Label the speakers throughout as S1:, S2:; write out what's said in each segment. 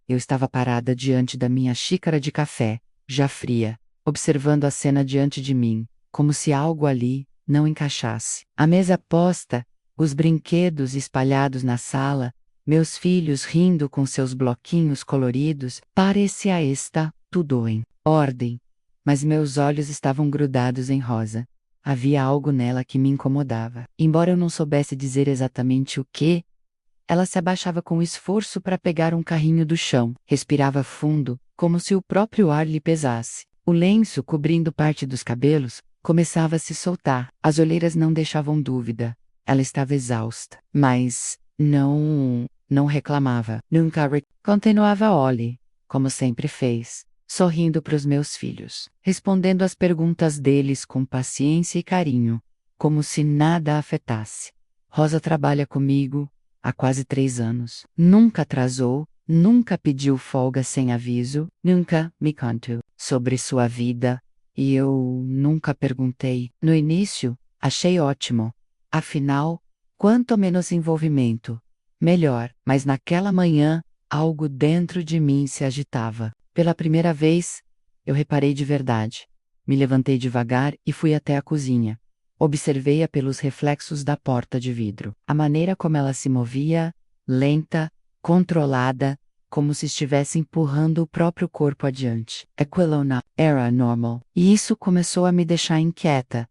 S1: Eu estava parada diante da minha xícara de café, já fria, observando a cena diante de mim, como se algo ali não encaixasse. A mesa posta, os brinquedos espalhados na sala, meus filhos rindo com seus bloquinhos coloridos, parecia estar tudo em ordem. Mas meus olhos estavam grudados em Rosa. Havia algo nela que me incomodava. Embora eu não soubesse dizer exatamente o que, ela se abaixava com esforço para pegar um carrinho do chão. Respirava fundo, como se o próprio ar lhe pesasse. O lenço, cobrindo parte dos cabelos, começava a se soltar. As olheiras não deixavam dúvida. Ela estava exausta. Mas não reclamava. Continuava Ollie, como sempre fez, sorrindo para os meus filhos, respondendo às perguntas deles com paciência e carinho, como se nada a afetasse. Rosa trabalha comigo há quase 3 anos. Nunca atrasou, nunca pediu folga sem aviso, nunca me contou sobre sua vida, e eu nunca perguntei. No início, achei ótimo. Afinal, quanto menos envolvimento, melhor. Mas naquela manhã, algo dentro de mim se agitava. Pela primeira vez, eu reparei de verdade. Me levantei devagar e fui até a cozinha. Observei-a pelos reflexos da porta de vidro. A maneira como ela se movia, lenta, controlada, como se estivesse empurrando o próprio corpo adiante. Aquilo não era normal. E isso começou a me deixar inquieta.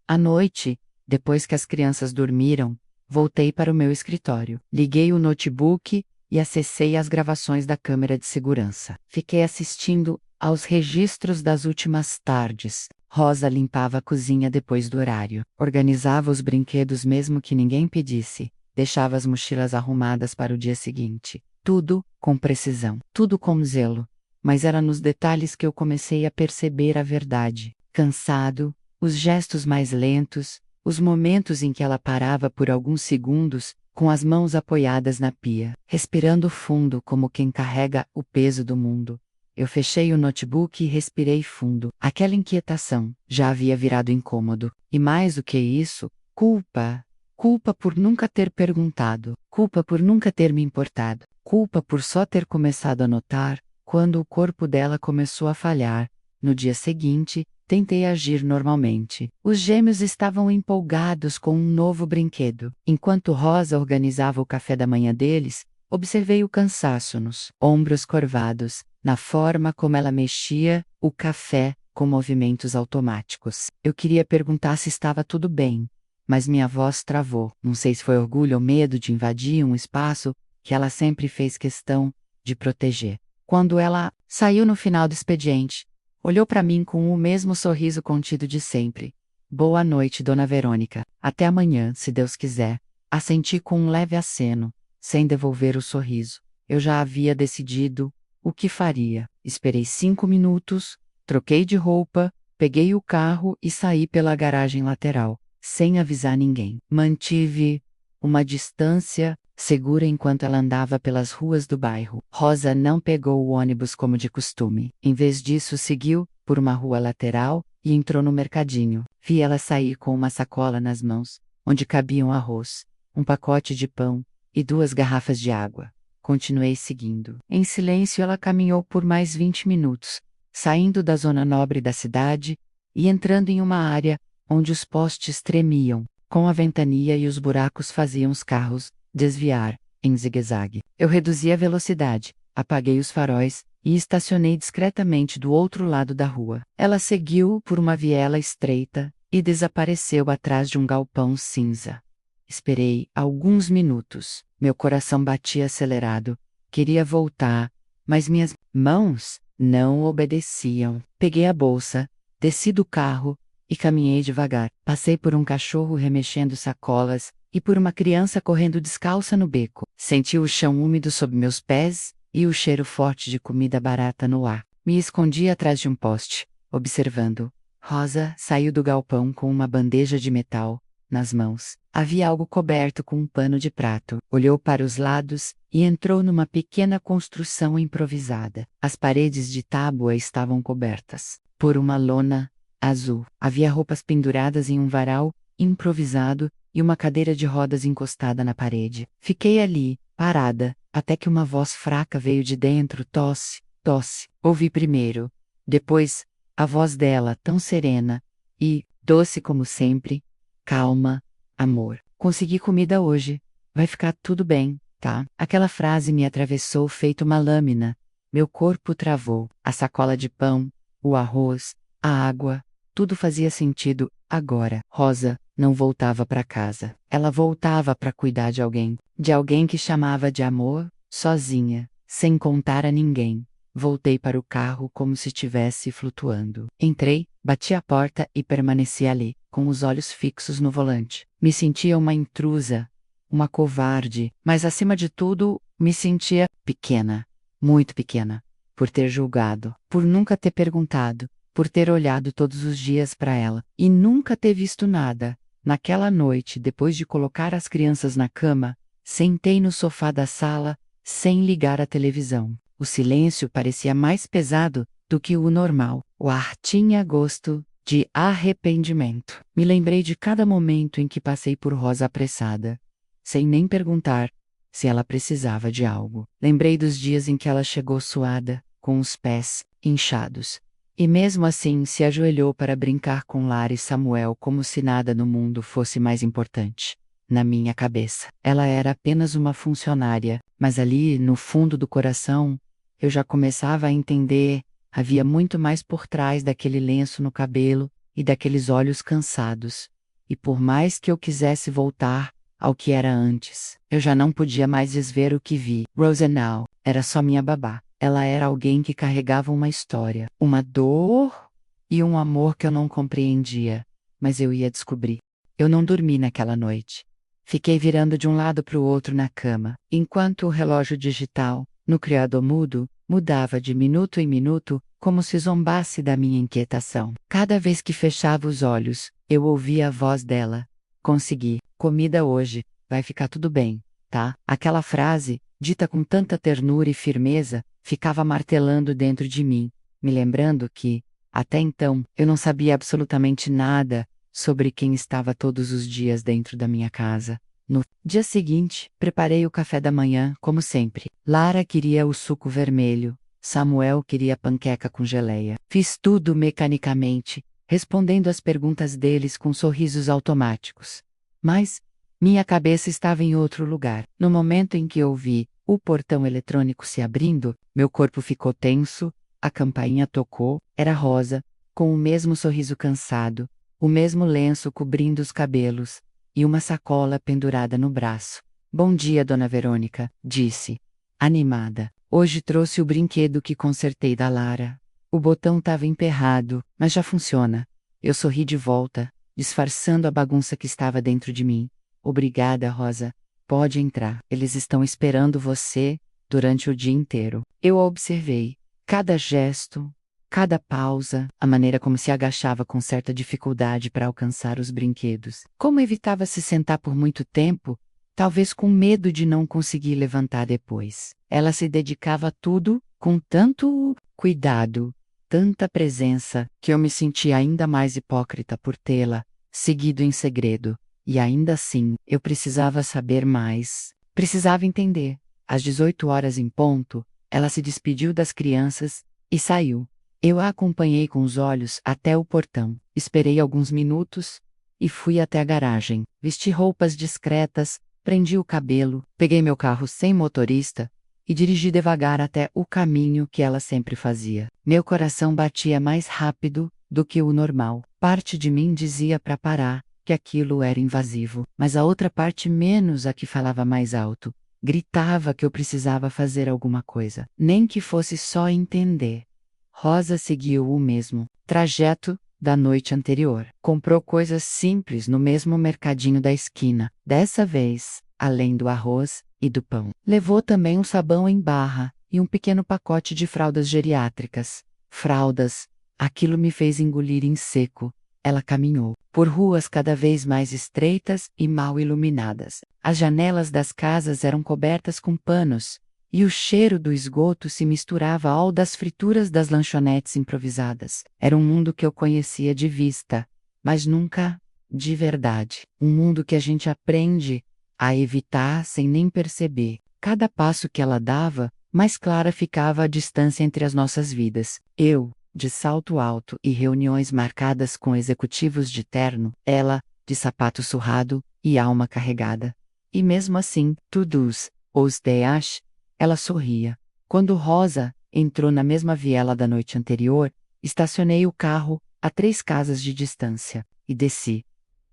S1: À noite, depois que as crianças dormiram, voltei para o meu escritório. Liguei o notebook e acessei as gravações da câmera de segurança. Fiquei assistindo aos registros das últimas tardes. Rosa limpava a cozinha depois do horário. Organizava os brinquedos mesmo que ninguém pedisse. Deixava as mochilas arrumadas para o dia seguinte. Tudo com precisão. Tudo com zelo. Mas era nos detalhes que eu comecei a perceber a verdade. Cansado, os gestos mais lentos, os momentos em que ela parava por alguns segundos, com as mãos apoiadas na pia, respirando fundo como quem carrega o peso do mundo. Eu fechei o notebook e respirei fundo. Aquela inquietação já havia virado incômodo. E mais do que isso, culpa. Culpa por nunca ter perguntado. Culpa por nunca ter me importado. Culpa por só ter começado a notar, quando o corpo dela começou a falhar. No dia seguinte, tentei agir normalmente. Os gêmeos estavam empolgados com um novo brinquedo. Enquanto Rosa organizava o café da manhã deles, observei o cansaço nos ombros curvados, na forma como ela mexia o café com movimentos automáticos. Eu queria perguntar se estava tudo bem, mas minha voz travou. Não sei se foi orgulho ou medo de invadir um espaço que ela sempre fez questão de proteger. Quando ela saiu no final do expediente, olhou para mim com o mesmo sorriso contido de sempre. Boa noite, Dona Verônica. Até amanhã, se Deus quiser. Assenti com um leve aceno, sem devolver o sorriso. Eu já havia decidido o que faria. Esperei 5 minutos, troquei de roupa, peguei o carro e saí pela garagem lateral, sem avisar ninguém. Mantive uma distância segura enquanto ela andava pelas ruas do bairro. Rosa não pegou o ônibus como de costume. Em vez disso, seguiu por uma rua lateral e entrou no mercadinho. Vi ela sair com uma sacola nas mãos, onde cabiam arroz, um pacote de pão e 2 garrafas de água. Continuei seguindo. Em silêncio, ela caminhou por mais 20 minutos, saindo da zona nobre da cidade e entrando em uma área onde os postes tremiam, com a ventania e os buracos faziam os carros desviar em zigue-zague. Eu reduzi a velocidade, apaguei os faróis e estacionei discretamente do outro lado da rua. Ela seguiu por uma viela estreita e desapareceu atrás de um galpão cinza. Esperei alguns minutos. Meu coração batia acelerado. Queria voltar, mas minhas mãos não obedeciam. Peguei a bolsa, desci do carro e caminhei devagar. Passei por um cachorro remexendo sacolas e por uma criança correndo descalça no beco. Senti o chão úmido sob meus pés e o cheiro forte de comida barata no ar. Me escondi atrás de um poste, observando. Rosa saiu do galpão com uma bandeja de metal nas mãos. Havia algo coberto com um pano de prato. Olhou para os lados e entrou numa pequena construção improvisada. As paredes de tábua estavam cobertas por uma lona azul. Havia roupas penduradas em um varal improvisado e uma cadeira de rodas encostada na parede. Fiquei ali, parada, até que uma voz fraca veio de dentro: tosse, tosse. Ouvi primeiro. Depois, a voz dela, tão serena e doce como sempre: calma, amor. Consegui comida hoje. Vai ficar tudo bem, tá? Aquela frase me atravessou feito uma lâmina. Meu corpo travou. A sacola de pão, o arroz, a água, tudo fazia sentido agora. Rosa não voltava para casa. Ela voltava para cuidar de alguém que chamava de amor, sozinha, sem contar a ninguém. Voltei para o carro como se estivesse flutuando. Entrei, bati a porta e permaneci ali, com os olhos fixos no volante. Me sentia uma intrusa, uma covarde, mas acima de tudo, me sentia pequena, muito pequena, por ter julgado, por nunca ter perguntado, por ter olhado todos os dias para ela e nunca ter visto nada. Naquela noite, depois de colocar as crianças na cama, sentei no sofá da sala, sem ligar a televisão. O silêncio parecia mais pesado do que o normal. O ar tinha gosto de arrependimento. Me lembrei de cada momento em que passei por Rosa apressada, sem nem perguntar se ela precisava de algo. Lembrei dos dias em que ela chegou suada, com os pés inchados, e mesmo assim se ajoelhou para brincar com Lara e Samuel como se nada no mundo fosse mais importante. Na minha cabeça, ela era apenas uma funcionária, mas ali, no fundo do coração, eu já começava a entender, havia muito mais por trás daquele lenço no cabelo e daqueles olhos cansados. E por mais que eu quisesse voltar ao que era antes, eu já não podia mais desver o que vi. Rosenau era só minha babá. Ela era alguém que carregava uma história, uma dor e um amor que eu não compreendia, mas eu ia descobrir. Eu não dormi naquela noite. Fiquei virando de um lado para o outro na cama, enquanto o relógio digital, no criado mudo, mudava de minuto em minuto, como se zombasse da minha inquietação. Cada vez que fechava os olhos, eu ouvia a voz dela. Consegui. Comida hoje. Vai ficar tudo bem, tá? Aquela frase, dita com tanta ternura e firmeza, ficava martelando dentro de mim, me lembrando que, até então, eu não sabia absolutamente nada sobre quem estava todos os dias dentro da minha casa. No dia seguinte, preparei o café da manhã, como sempre. Lara queria o suco vermelho, Samuel queria panqueca com geleia. Fiz tudo mecanicamente, respondendo às perguntas deles com sorrisos automáticos. Mas minha cabeça estava em outro lugar. No momento em que ouvi o portão eletrônico se abrindo, meu corpo ficou tenso, a campainha tocou, era Rosa, com o mesmo sorriso cansado, o mesmo lenço cobrindo os cabelos, e uma sacola pendurada no braço. Bom dia, Dona Verônica, disse, animada. Hoje trouxe o brinquedo que consertei da Lara. O botão estava emperrado, mas já funciona. Eu sorri de volta, disfarçando a bagunça que estava dentro de mim. Obrigada, Rosa. Pode entrar. Eles estão esperando você durante o dia inteiro. Eu a observei. Cada gesto, cada pausa, a maneira como se agachava com certa dificuldade para alcançar os brinquedos. Como evitava se sentar por muito tempo, talvez com medo de não conseguir levantar depois. Ela se dedicava a tudo com tanto cuidado, tanta presença, que eu me sentia ainda mais hipócrita por tê-la seguido em segredo. E ainda assim, eu precisava saber mais. Precisava entender. Às 18 horas em ponto, ela se despediu das crianças e saiu. Eu a acompanhei com os olhos até o portão. Esperei alguns minutos e fui até a garagem. Vesti roupas discretas, prendi o cabelo, peguei meu carro sem motorista e dirigi devagar até o caminho que ela sempre fazia. Meu coração batia mais rápido do que o normal. Parte de mim dizia para parar, que aquilo era invasivo, mas a outra parte, menos a que falava mais alto, gritava que eu precisava fazer alguma coisa, nem que fosse só entender. Rosa seguiu o mesmo trajeto da noite anterior. Comprou coisas simples no mesmo mercadinho da esquina. Dessa vez, além do arroz e do pão, levou também um sabão em barra e um pequeno pacote de fraldas geriátricas. Fraldas. Aquilo me fez engolir em seco. Ela caminhou por ruas cada vez mais estreitas e mal iluminadas. As janelas das casas eram cobertas com panos, e o cheiro do esgoto se misturava ao das frituras das lanchonetes improvisadas. Era um mundo que eu conhecia de vista, mas nunca de verdade. Um mundo que a gente aprende a evitar sem nem perceber. Cada passo que ela dava, mais clara ficava a distância entre as nossas vidas. Eu, de salto alto e reuniões marcadas com executivos de terno, ela, de sapato surrado e alma carregada. E mesmo assim, todos os dias, ela sorria. Quando Rosa entrou na mesma viela da noite anterior, estacionei o carro a 3 casas de distância e desci.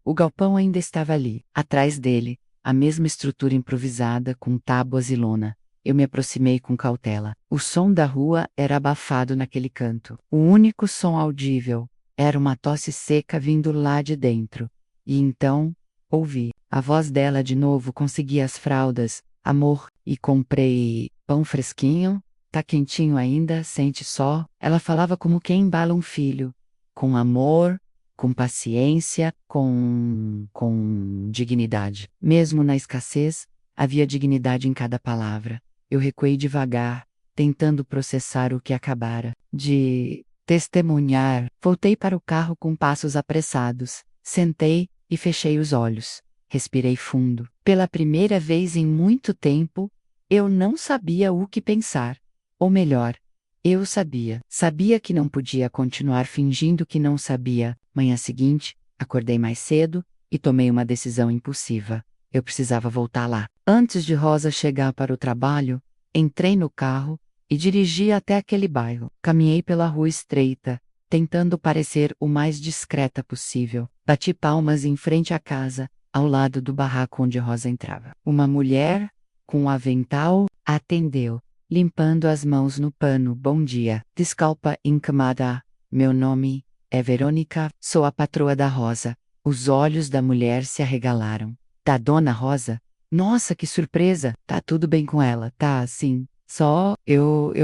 S1: O galpão ainda estava ali, atrás dele, a mesma estrutura improvisada com tábuas e lona. Eu me aproximei com cautela. O som da rua era abafado naquele canto. O único som audível era uma tosse seca vindo lá de dentro. E então, ouvi. A voz dela de novo conseguia as fraldas. Amor, e comprei pão fresquinho? Tá quentinho ainda, sente só. Ela falava como quem embala um filho. Com amor, com paciência, com dignidade. Mesmo na escassez, havia dignidade em cada palavra. Eu recuei devagar, tentando processar o que acabara de testemunhar. Voltei para o carro com passos apressados. Sentei e fechei os olhos. Respirei fundo. Pela primeira vez em muito tempo, eu não sabia o que pensar. Ou melhor, eu sabia. Sabia que não podia continuar fingindo que não sabia. Manhã seguinte, acordei mais cedo e tomei uma decisão impulsiva. Eu precisava voltar lá. Antes de Rosa chegar para o trabalho, entrei no carro e dirigi até aquele bairro. Caminhei pela rua estreita, tentando parecer o mais discreta possível. Bati palmas em frente à casa, ao lado do barraco onde Rosa entrava. Uma mulher, com um avental, atendeu, limpando as mãos no pano. Bom dia. Desculpa, incomodar. Meu nome é Verônica, sou a patroa da Rosa. Os olhos da mulher se arregalaram. Da dona Rosa? Nossa, que surpresa! Tá tudo bem com ela, tá assim. Só eu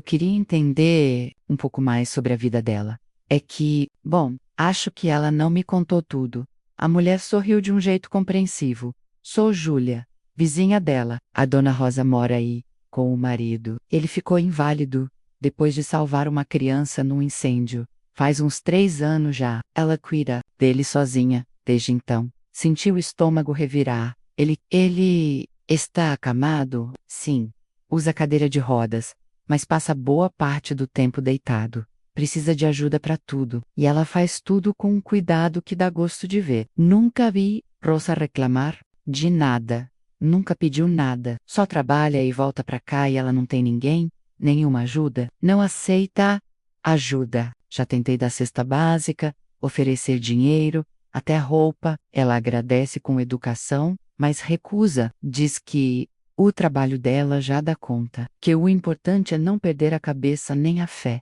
S1: queria entender um pouco mais sobre a vida dela. É que, bom, acho que ela não me contou tudo. A mulher sorriu de um jeito compreensivo. Sou Júlia, vizinha dela. A dona Rosa mora aí, com o marido. Ele ficou inválido, depois de salvar uma criança num incêndio. Faz uns 3 anos já. Ela cuida dele sozinha, desde então. Senti o estômago revirar. Ele está acamado? Sim. Usa cadeira de rodas, mas passa boa parte do tempo deitado. Precisa de ajuda para tudo, e ela faz tudo com um cuidado que dá gosto de ver. Nunca vi Rosa reclamar de nada. Nunca pediu nada. Só trabalha e volta para cá e ela não tem ninguém? Nenhuma ajuda? Não aceita ajuda. Já tentei dar cesta básica, oferecer dinheiro, até roupa. Ela agradece com educação, mas recusa. Diz que o trabalho dela já dá conta, que o importante é não perder a cabeça nem a fé.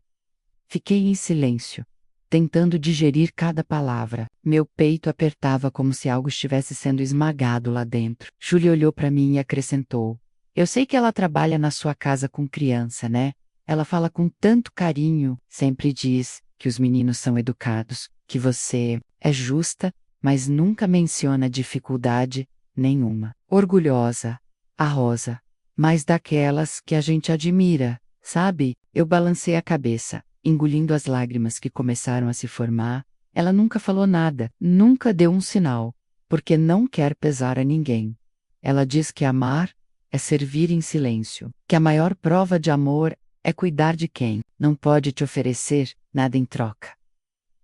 S1: Fiquei em silêncio, tentando digerir cada palavra. Meu peito apertava como se algo estivesse sendo esmagado lá dentro. Júlia olhou para mim e acrescentou: Eu sei que ela trabalha na sua casa com criança, né? Ela fala com tanto carinho, sempre diz que os meninos são educados, que você é justa, mas nunca menciona dificuldade nenhuma. Orgulhosa, a Rosa, mas daquelas que a gente admira, sabe? Eu balancei a cabeça, engolindo as lágrimas que começaram a se formar. Ela nunca falou nada, nunca deu um sinal, porque não quer pesar a ninguém. Ela diz que amar é servir em silêncio, que a maior prova de amor é cuidar de quem não pode te oferecer nada em troca.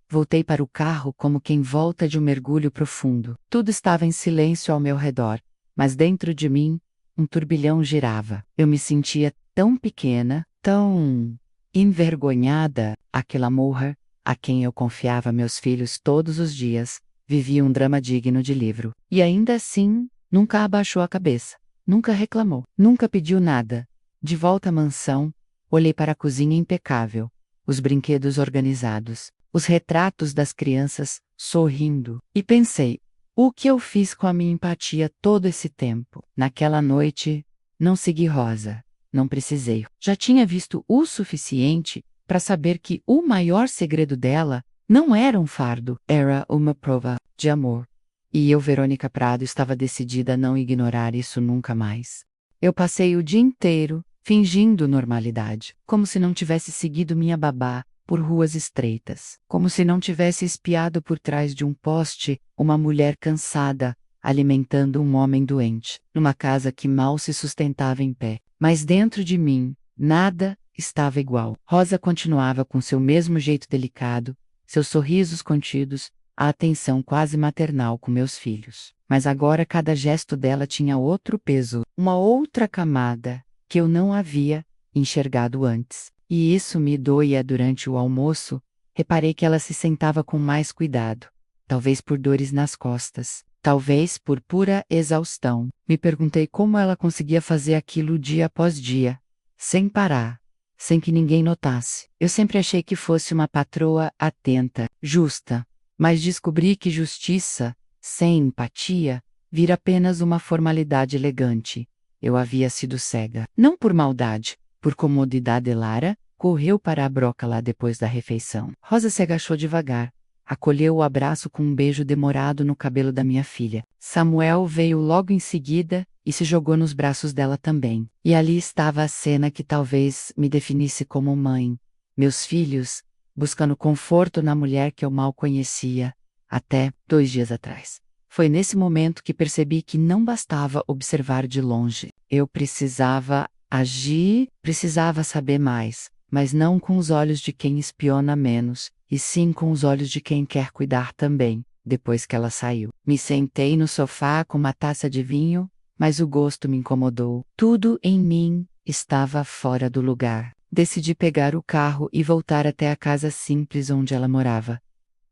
S1: Voltei para o carro como quem volta de um mergulho profundo. Tudo estava em silêncio ao meu redor, mas dentro de mim, um turbilhão girava. Eu me sentia tão pequena, tão envergonhada. Aquela morra, a quem eu confiava meus filhos todos os dias, vivia um drama digno de livro. E ainda assim, nunca abaixou a cabeça, nunca reclamou, nunca pediu nada. De volta à mansão, olhei para a cozinha impecável, os brinquedos organizados, os retratos das crianças sorrindo, e pensei: o que eu fiz com a minha empatia todo esse tempo? Naquela noite, não segui Rosa. Não precisei. Já tinha visto o suficiente para saber que o maior segredo dela não era um fardo, era uma prova de amor. E eu, Verônica Prado, estava decidida a não ignorar isso nunca mais. Eu passei o dia inteiro fingindo normalidade, como se não tivesse seguido minha babá por ruas estreitas, como se não tivesse espiado por trás de um poste uma mulher cansada, alimentando um homem doente, numa casa que mal se sustentava em pé. Mas dentro de mim, nada estava igual. Rosa continuava com seu mesmo jeito delicado, seus sorrisos contidos, a atenção quase maternal com meus filhos. Mas agora cada gesto dela tinha outro peso, uma outra camada, que eu não havia enxergado antes. E isso me doía. Durante o almoço, reparei que ela se sentava com mais cuidado. Talvez por dores nas costas, talvez por pura exaustão. Me perguntei como ela conseguia fazer aquilo dia após dia, sem parar, sem que ninguém notasse. Eu sempre achei que fosse uma patroa atenta, justa, mas descobri que justiça, sem empatia, vira apenas uma formalidade elegante. Eu havia sido cega. Não por maldade, por comodidade. Lara correu para a broca lá depois da refeição. Rosa se agachou devagar, acolheu o abraço com um beijo demorado no cabelo da minha filha. Samuel veio logo em seguida e se jogou nos braços dela também. E ali estava a cena que talvez me definisse como mãe. Meus filhos, buscando conforto na mulher que eu mal conhecia, até 2 dias atrás. Foi nesse momento que percebi que não bastava observar de longe. Eu precisava agir, precisava saber mais, mas não com os olhos de quem espiona menos, e sim com os olhos de quem quer cuidar também. Depois que ela saiu, me sentei no sofá com uma taça de vinho, mas o gosto me incomodou. Tudo em mim estava fora do lugar. Decidi pegar o carro e voltar até a casa simples onde ela morava.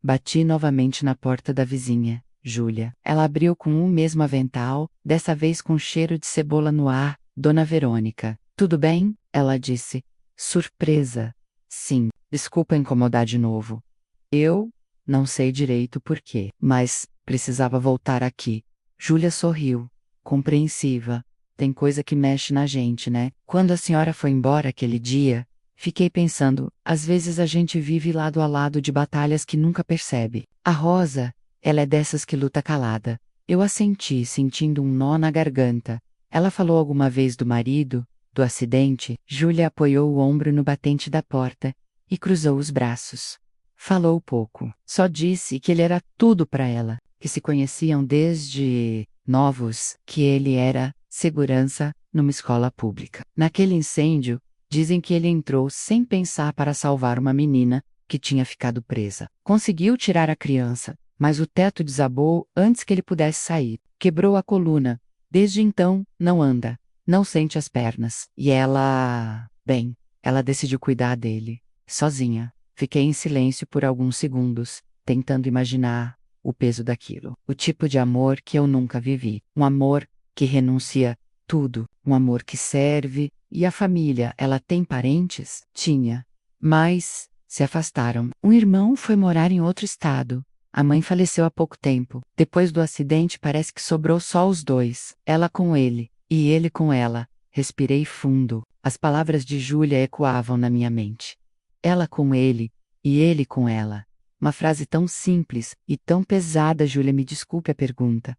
S1: Bati novamente na porta da vizinha, Júlia. Ela abriu com o mesmo avental, dessa vez com cheiro de cebola no ar. Dona Verônica. Tudo bem? Ela disse. Surpresa. Sim, desculpa incomodar de novo. Eu não sei direito por quê, mas precisava voltar aqui. Júlia sorriu, compreensiva. Tem coisa que mexe na gente, né? Quando a senhora foi embora aquele dia, fiquei pensando, às vezes a gente vive lado a lado de batalhas que nunca percebe. A Rosa, ela é dessas que luta calada. Eu assenti, sentindo um nó na garganta. Ela falou alguma vez do marido, do acidente? Júlia apoiou o ombro no batente da porta e cruzou os braços. Falou pouco. Só disse que ele era tudo para ela, que se conheciam desde novos, que ele era segurança numa escola pública. Naquele incêndio, dizem que ele entrou sem pensar para salvar uma menina que tinha ficado presa. Conseguiu tirar a criança, mas o teto desabou antes que ele pudesse sair. Quebrou a coluna. Desde então, não anda, não sente as pernas. E ela... bem, ela decidiu cuidar dele, sozinha. Fiquei em silêncio por alguns segundos, tentando imaginar o peso daquilo. O tipo de amor que eu nunca vivi. Um amor que renuncia tudo. Um amor que serve. E a família, ela tem parentes? Tinha. Mas se afastaram. Um irmão foi morar em outro estado. A mãe faleceu há pouco tempo. Depois do acidente parece que sobrou só os dois. Ela com ele, e ele com ela. Respirei fundo. As palavras de Júlia ecoavam na minha mente. Ela com ele, e ele com ela. Uma frase tão simples e tão pesada. Júlia, me desculpe a pergunta.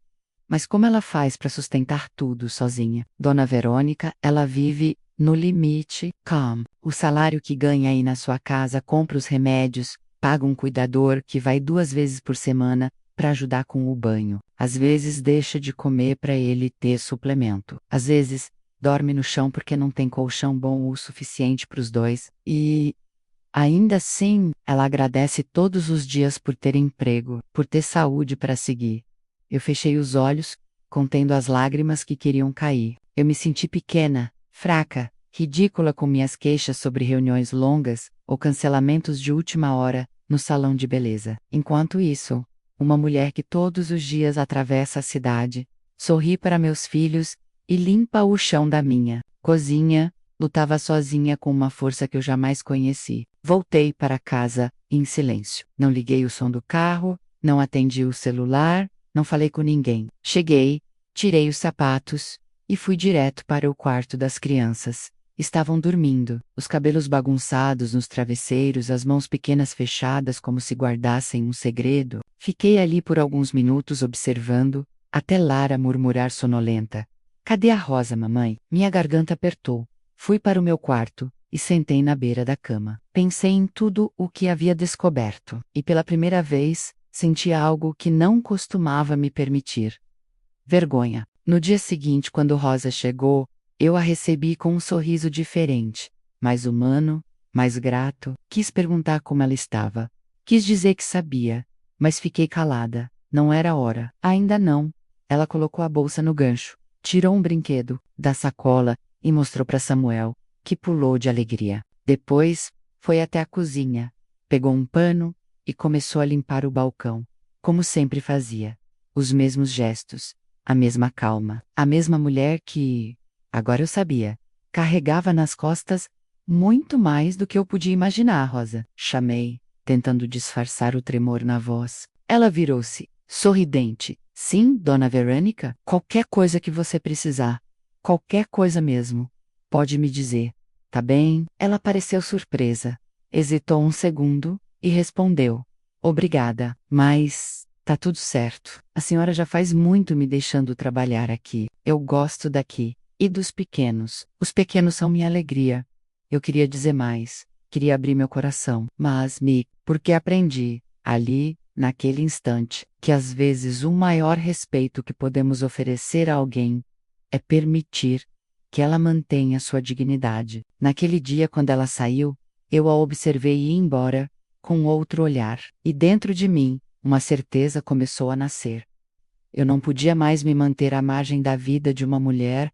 S1: Mas como ela faz para sustentar tudo sozinha? Dona Verônica, ela vive no limite. Calm. O salário que ganha aí na sua casa compra os remédios, paga um cuidador que vai 2 vezes por semana para ajudar com o banho. Às vezes deixa de comer para ele ter suplemento. Às vezes dorme no chão porque não tem colchão bom o suficiente para os dois. E ainda assim, ela agradece todos os dias por ter emprego, por ter saúde para seguir. Eu fechei os olhos, contendo as lágrimas que queriam cair. Eu me senti pequena, fraca, ridícula com minhas queixas sobre reuniões longas ou cancelamentos de última hora no salão de beleza. Enquanto isso, uma mulher que todos os dias atravessa a cidade, sorri para meus filhos e limpa o chão da minha cozinha, lutava sozinha com uma força que eu jamais conheci. Voltei para casa, em silêncio. Não liguei o som do carro, não atendi o celular, não falei com ninguém. Cheguei, tirei os sapatos e fui direto para o quarto das crianças. Estavam dormindo, os cabelos bagunçados nos travesseiros, as mãos pequenas fechadas como se guardassem um segredo. Fiquei ali por alguns minutos observando, até Lara murmurar sonolenta. Cadê a Rosa, mamãe? Minha garganta apertou. Fui para o meu quarto e sentei na beira da cama. Pensei em tudo o que havia descoberto, e pela primeira vez, senti algo que não costumava me permitir. vergonha. No dia seguinte, quando Rosa chegou, eu a recebi com um sorriso diferente, mais humano, mais grato. Quis perguntar como ela estava. Quis dizer que sabia, mas fiquei calada. Não era hora. Ainda não. Ela colocou a bolsa no gancho, tirou um brinquedo da sacola e mostrou para Samuel, que pulou de alegria. Depois, foi até a cozinha, pegou um pano e começou a limpar o balcão, como sempre fazia. Os mesmos gestos, a mesma calma, a mesma mulher que, agora eu sabia, carregava nas costas muito mais do que eu podia imaginar, Rosa. Chamei, tentando disfarçar o tremor na voz. Ela virou-se, sorridente. Sim, dona Verônica, qualquer coisa que você precisar. Qualquer coisa mesmo. Pode me dizer. Tá bem? Ela pareceu surpresa. Hesitou um segundo e respondeu: Obrigada, mas tá tudo certo. A senhora já faz muito me deixando trabalhar aqui. Eu gosto daqui. E dos pequenos. Os pequenos são minha alegria. Eu queria dizer mais. Queria abrir meu coração. Mas, porque aprendi, ali, naquele instante, que às vezes o maior respeito que podemos oferecer a alguém é permitir que ela mantenha sua dignidade. Naquele dia, quando ela saiu, eu a observei ir embora, com outro olhar, e dentro de mim, uma certeza começou a nascer. Eu não podia mais me manter à margem da vida de uma mulher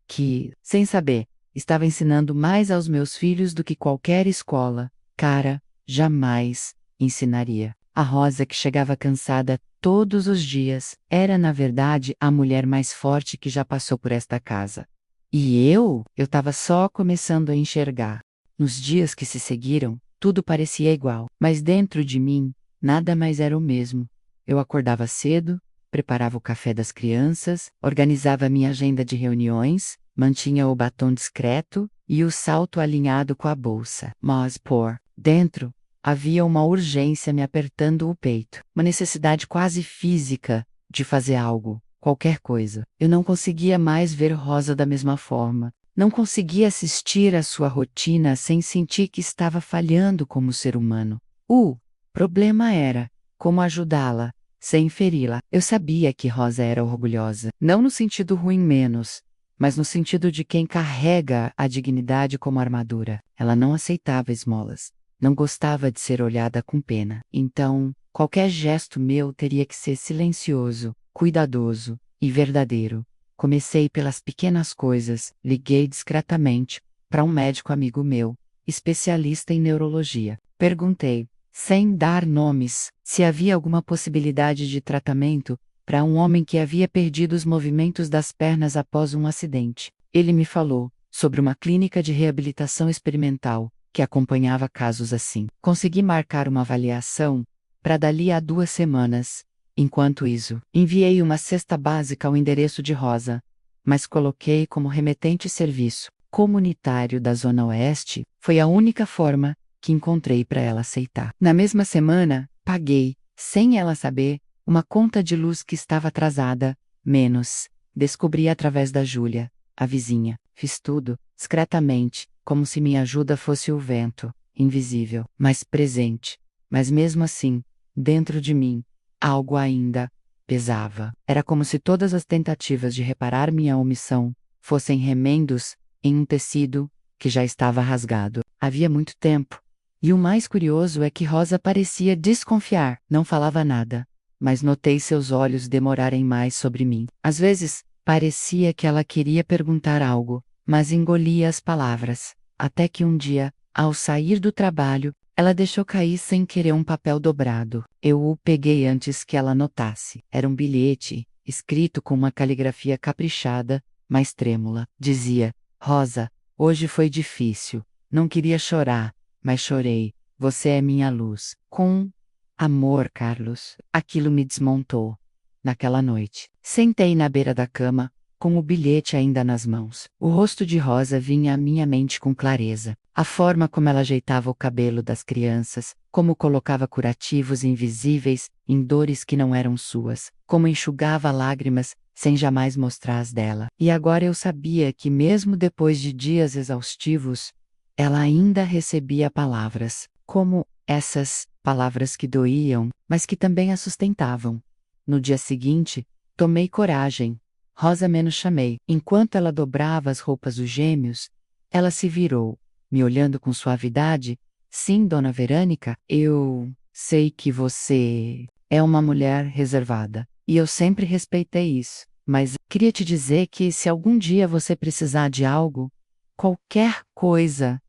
S1: que, sem saber, estava ensinando mais aos meus filhos do que qualquer escola, cara, jamais ensinaria. A Rosa, que chegava cansada todos os dias, era na verdade a mulher mais forte que já passou por esta casa. E eu estava só começando a enxergar. Nos dias que se seguiram, tudo parecia igual, mas dentro de mim, nada mais era o mesmo. Eu acordava cedo, preparava o café das crianças, organizava minha agenda de reuniões, mantinha o batom discreto e o salto alinhado com a bolsa. Mas por dentro, havia uma urgência me apertando o peito, uma necessidade quase física de fazer algo, qualquer coisa. Eu não conseguia mais ver Rosa da mesma forma. Não conseguia assistir à sua rotina sem sentir que estava falhando como ser humano. O problema era como ajudá-la, sem feri-la. Eu sabia que Rosa era orgulhosa, não no sentido ruim menos, mas no sentido de quem carrega a dignidade como armadura. Ela não aceitava esmolas. Não gostava de ser olhada com pena. Então, qualquer gesto meu teria que ser silencioso, cuidadoso e verdadeiro. Comecei pelas pequenas coisas, liguei discretamente para um médico amigo meu, especialista em neurologia. Perguntei, sem dar nomes, se havia alguma possibilidade de tratamento para um homem que havia perdido os movimentos das pernas após um acidente. Ele me falou sobre uma clínica de reabilitação experimental que acompanhava casos assim. Consegui marcar uma avaliação para dali a 2 semanas. Enquanto isso, enviei uma cesta básica ao endereço de Rosa, mas coloquei como remetente serviço comunitário da Zona Oeste. Foi a única forma que encontrei para ela aceitar. Na mesma semana, paguei, sem ela saber, uma conta de luz que estava atrasada, menos. Descobri através da Júlia, a vizinha. Fiz tudo, discretamente, como se minha ajuda fosse o vento, invisível, mas presente. Mas mesmo assim, dentro de mim, algo ainda pesava. Era como se todas as tentativas de reparar minha omissão fossem remendos em um tecido que já estava rasgado. Havia muito tempo. E o mais curioso é que Rosa parecia desconfiar. Não falava nada, mas notei seus olhos demorarem mais sobre mim. Às vezes, parecia que ela queria perguntar algo, mas engolia as palavras. Até que um dia, ao sair do trabalho, ela deixou cair sem querer um papel dobrado. Eu o peguei antes que ela notasse. Era um bilhete, escrito com uma caligrafia caprichada, mas trêmula. Dizia: Rosa, hoje foi difícil. Não queria chorar, mas chorei. Você é minha luz. Com amor, Carlos. Aquilo me desmontou. Naquela noite, sentei na beira da cama, com o bilhete ainda nas mãos. O rosto de Rosa vinha à minha mente com clareza. A forma como ela ajeitava o cabelo das crianças, como colocava curativos invisíveis em dores que não eram suas, como enxugava lágrimas sem jamais mostrar as dela. E agora eu sabia que mesmo depois de dias exaustivos, ela ainda recebia palavras, como essas palavras que doíam, mas que também a sustentavam. No dia seguinte, Tomei coragem. Rosa menos chamei. Enquanto ela dobrava as roupas dos gêmeos, ela se virou, me olhando com suavidade. Sim, dona Verônica, eu sei que você é uma mulher reservada. E eu sempre respeitei isso. Mas queria te dizer que se algum dia você precisar de algo, qualquer coisa,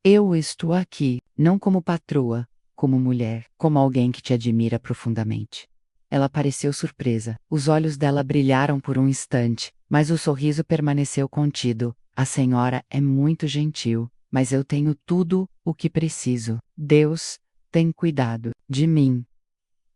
S1: eu estou aqui, não como patroa, como mulher, como alguém que te admira profundamente. Ela pareceu surpresa. Os olhos dela brilharam por um instante, mas o sorriso permaneceu contido. A senhora é muito gentil, mas eu tenho tudo o que preciso. Deus tem cuidado de mim.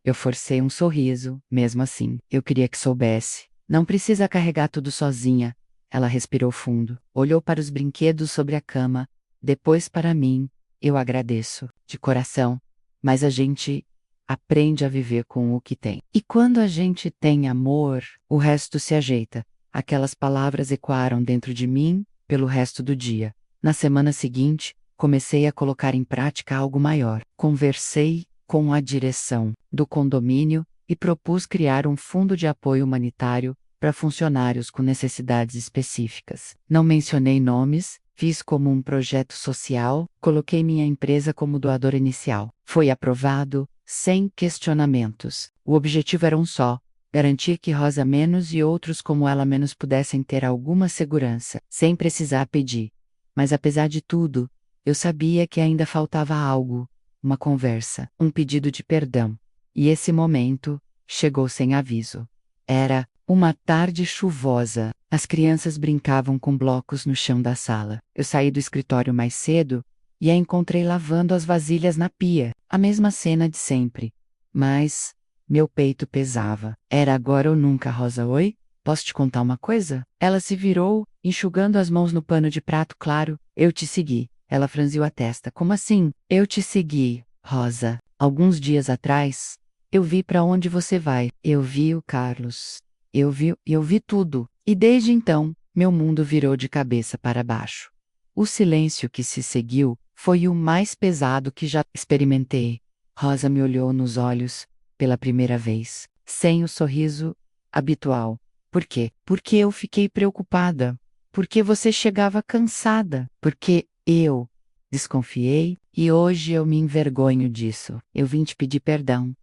S1: Eu forcei um sorriso, mesmo assim. Eu queria que soubesse. Não precisa carregar tudo sozinha. Ela respirou fundo, olhou para os brinquedos sobre a cama, depois para mim. Eu agradeço, de coração, mas a gente aprende a viver com o que tem. E quando a gente tem amor, o resto se ajeita. Aquelas palavras ecoaram dentro de mim pelo resto do dia. Na semana seguinte, comecei a colocar em prática algo maior. Conversei com a direção do condomínio e propus criar um fundo de apoio humanitário para funcionários com necessidades específicas. Não mencionei nomes, fiz como um projeto social, coloquei minha empresa como doador inicial. Foi aprovado, sem questionamentos. O objetivo era um só: garantir que Rosa menos e outros como ela menos pudessem ter alguma segurança, sem precisar pedir. Mas apesar de tudo, eu sabia que ainda faltava algo. Uma conversa, um pedido de perdão. E esse momento chegou sem aviso. Era uma tarde chuvosa. As crianças brincavam com blocos no chão da sala. Eu saí do escritório mais cedo e a encontrei lavando as vasilhas na pia. A mesma cena de sempre. Mas meu peito pesava. Era agora ou nunca, Rosa. Oi? Posso te contar uma coisa? Ela se virou, enxugando as mãos no pano de prato claro. Eu te segui. Ela franziu a testa. Como assim? Eu te segui, Rosa. Alguns dias atrás, eu vi para onde você vai. Eu vi o Carlos. Eu vi tudo. E desde então, meu mundo virou de cabeça para baixo. O silêncio que se seguiu foi o mais pesado que já experimentei. Rosa me olhou nos olhos, pela primeira vez, sem o sorriso habitual. Por quê? Porque eu fiquei preocupada. Porque você chegava cansada. Porque eu desconfiei e hoje eu me envergonho disso. Eu vim te pedir perdão.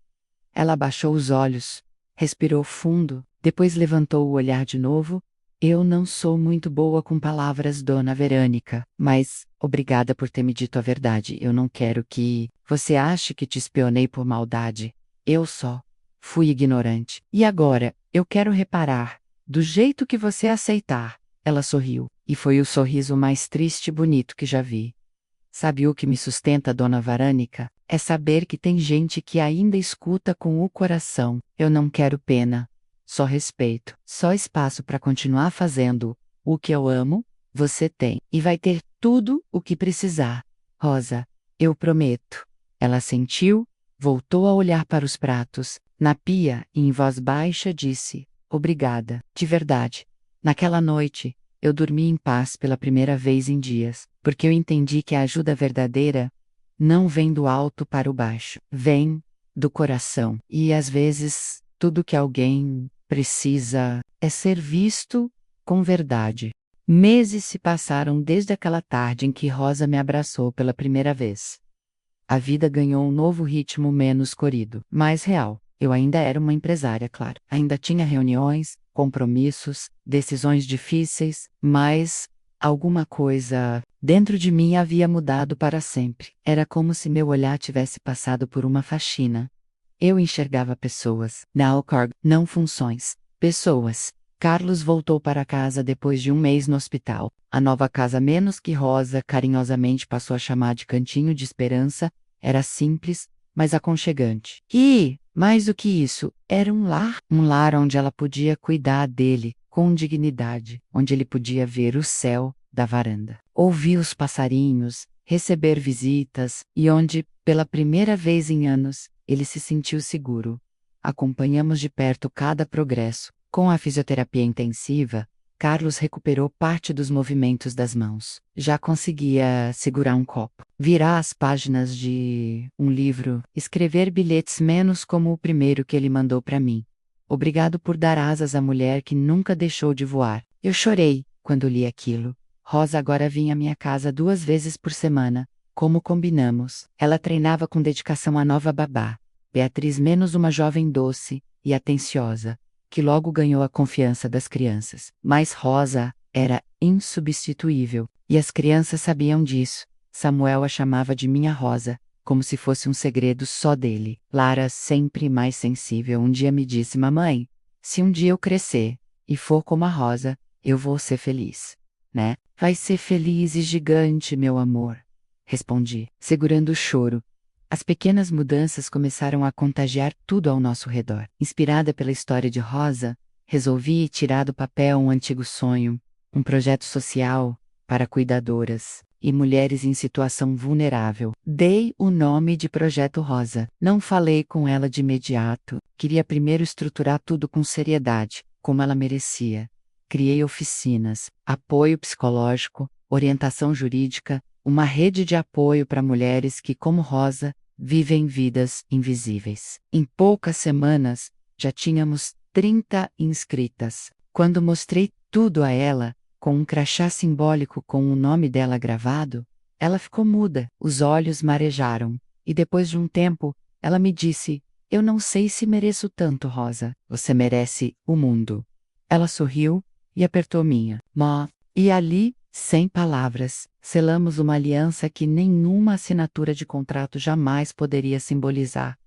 S1: Ela abaixou os olhos, respirou fundo, depois levantou o olhar de novo. Eu não sou muito boa com palavras, dona Verônica, mas obrigada por ter me dito a verdade. Eu não quero que você ache que te espionei por maldade. Eu só fui ignorante. E agora, eu quero reparar, do jeito que você aceitar. Ela sorriu, e foi o sorriso mais triste e bonito que já vi. Sabe o que me sustenta, dona Verônica? É saber que tem gente que ainda escuta com o coração. Eu não quero pena, só respeito, só espaço para continuar fazendo o que eu amo. Você tem, e vai ter tudo o que precisar. Rosa, eu prometo. Ela sentiu, voltou a olhar para os pratos, na pia, e em voz baixa disse: obrigada, de verdade. Naquela noite, eu dormi em paz pela primeira vez em dias, porque eu entendi que a ajuda verdadeira não vem do alto para o baixo, vem do coração. E às vezes, tudo que alguém precisa é ser visto com verdade. Meses se passaram desde aquela tarde em que Rosa me abraçou pela primeira vez. A vida ganhou um novo ritmo menos corrido, mais real. Eu ainda era uma empresária, claro. Ainda tinha reuniões, compromissos, decisões difíceis, mas alguma coisa dentro de mim havia mudado para sempre. Era como se meu olhar tivesse passado por uma faxina. Eu enxergava pessoas, não funções. Pessoas. Carlos voltou para casa depois de um mês no hospital. A nova casa, menos que Rosa carinhosamente passou a chamar de cantinho de esperança, era simples, mas aconchegante. E, mais do que isso, era um lar onde ela podia cuidar dele com dignidade, onde ele podia ver o céu da varanda, ouvir os passarinhos, receber visitas e onde, pela primeira vez em anos, ele se sentiu seguro. Acompanhamos de perto cada progresso. Com a fisioterapia intensiva, Carlos recuperou parte dos movimentos das mãos. Já conseguia segurar um copo, virar as páginas de um livro, escrever bilhetes menos como o primeiro que ele mandou para mim. Obrigado por dar asas à mulher que nunca deixou de voar. Eu chorei quando li aquilo. Rosa agora vinha à minha casa 2 vezes por semana, como combinamos. Ela treinava com dedicação a nova babá, Beatriz, menos uma jovem doce e atenciosa, que logo ganhou a confiança das crianças. Mas Rosa era insubstituível, e as crianças sabiam disso. Samuel a chamava de minha Rosa, como se fosse um segredo só dele. Lara, sempre mais sensível, um dia me disse: Mamãe, se um dia eu crescer e for como a Rosa, eu vou ser feliz, né? Vai ser feliz e gigante, meu amor. Respondi, segurando o choro. As pequenas mudanças começaram a contagiar tudo ao nosso redor. Inspirada pela história de Rosa, resolvi tirar do papel um antigo sonho, um projeto social para cuidadoras e mulheres em situação vulnerável. Dei o nome de Projeto Rosa. Não falei com ela de imediato. Queria primeiro estruturar tudo com seriedade, como ela merecia. Criei oficinas, apoio psicológico, orientação jurídica, uma rede de apoio para mulheres que, como Rosa, vivem vidas invisíveis. Em poucas semanas, já tínhamos 30 inscritas. Quando mostrei tudo a ela, com um crachá simbólico com o nome dela gravado, ela ficou muda, os olhos marejaram. E depois de um tempo, ela me disse: Eu não sei se mereço tanto, Rosa. Você merece o mundo. Ela sorriu e apertou minha mão. E ali, sem palavras, selamos uma aliança que nenhuma assinatura de contrato jamais poderia simbolizar.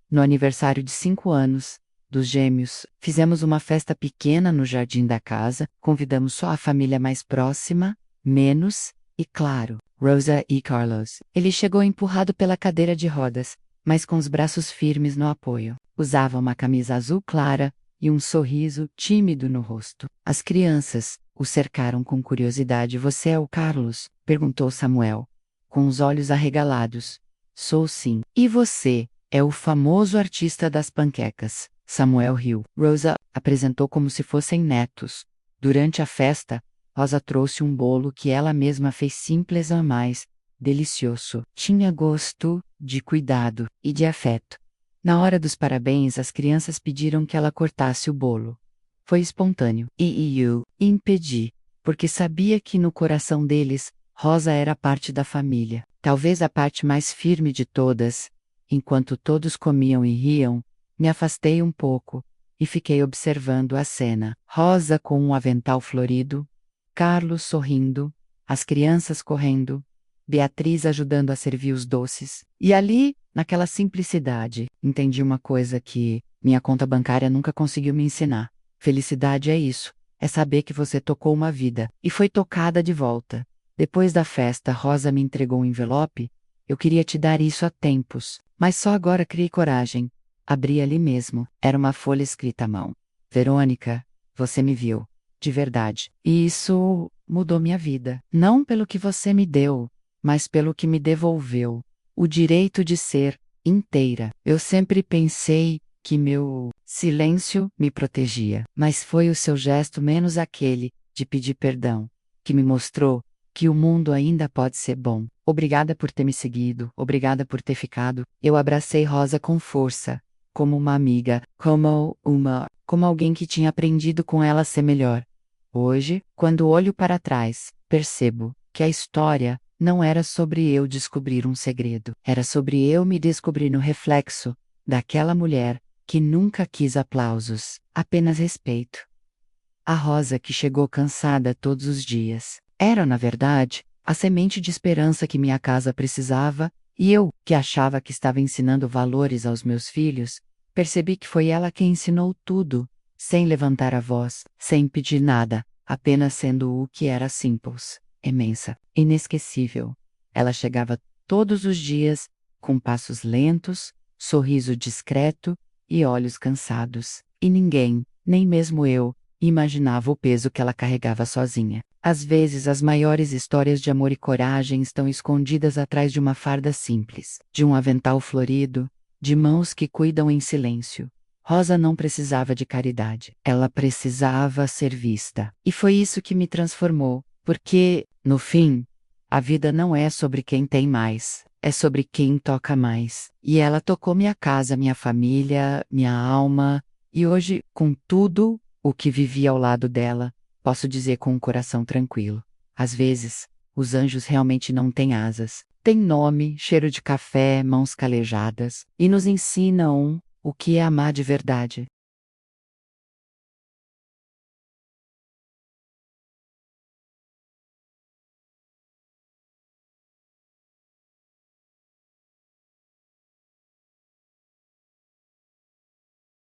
S1: No aniversário de 5 anos dos gêmeos, fizemos uma festa pequena no jardim da casa, convidamos só a família mais próxima, menos, e claro, Rosa e Carlos. Ele chegou empurrado pela cadeira de rodas, mas com os braços firmes no apoio. Usava uma camisa azul clara e um sorriso tímido no rosto. As crianças o cercaram com curiosidade. Você é o Carlos? Perguntou Samuel, com os olhos arregalados. Sou sim. E você? É o famoso artista das panquecas. Samuel riu. Rosa apresentou como se fossem netos. Durante a festa, Rosa trouxe um bolo que ela mesma fez, simples mas delicioso. Tinha gosto de cuidado e de afeto. Na hora dos parabéns, as crianças pediram que ela cortasse o bolo. Foi espontâneo. E eu impedi, porque sabia que no coração deles, Rosa era parte da família. Talvez a parte mais firme de todas. Enquanto todos comiam e riam, me afastei um pouco e fiquei observando a cena. Rosa com um avental florido, Carlos sorrindo, as crianças correndo, Beatriz ajudando a servir os doces. E ali, naquela simplicidade, entendi uma coisa que minha conta bancária nunca conseguiu me ensinar. Felicidade é isso, é saber que você tocou uma vida e foi tocada de volta. Depois da festa, Rosa me entregou um envelope. Eu queria te dar isso há tempos, mas só agora criei coragem. Abri ali mesmo. Era uma folha escrita à mão. Verônica, você me viu. De verdade. E isso mudou minha vida. Não pelo que você me deu, mas pelo que me devolveu. O direito de ser inteira. Eu sempre pensei que meu silêncio me protegia, mas foi o seu gesto, menos aquele de pedir perdão, que me mostrou que o mundo ainda pode ser bom. Obrigada por ter me seguido, obrigada por ter ficado. Eu abracei Rosa com força, como uma amiga, como alguém que tinha aprendido com ela a ser melhor. Hoje, quando olho para trás, percebo que a história não era sobre eu descobrir um segredo, era sobre eu me descobrir no reflexo daquela mulher que nunca quis aplausos, apenas respeito. A Rosa que chegou cansada todos os dias. Era, na verdade, a semente de esperança que minha casa precisava, e eu, que achava que estava ensinando valores aos meus filhos, percebi que foi ela quem ensinou tudo, sem levantar a voz, sem pedir nada, apenas sendo o que era simples, imensa, inesquecível. Ela chegava todos os dias, com passos lentos, sorriso discreto e olhos cansados, e ninguém, nem mesmo eu, imaginava o peso que ela carregava sozinha. Às vezes, as maiores histórias de amor e coragem estão escondidas atrás de uma farda simples, de um avental florido, de mãos que cuidam em silêncio. Rosa não precisava de caridade, ela precisava ser vista. E foi isso que me transformou, porque, no fim, a vida não é sobre quem tem mais, é sobre quem toca mais. E ela tocou minha casa, minha família, minha alma, E hoje, com tudo o que vivi ao lado dela, posso dizer com o coração tranquilo. Às vezes, os anjos realmente não têm asas. Têm nome, cheiro de café, mãos calejadas, e nos ensinam o que é amar de verdade.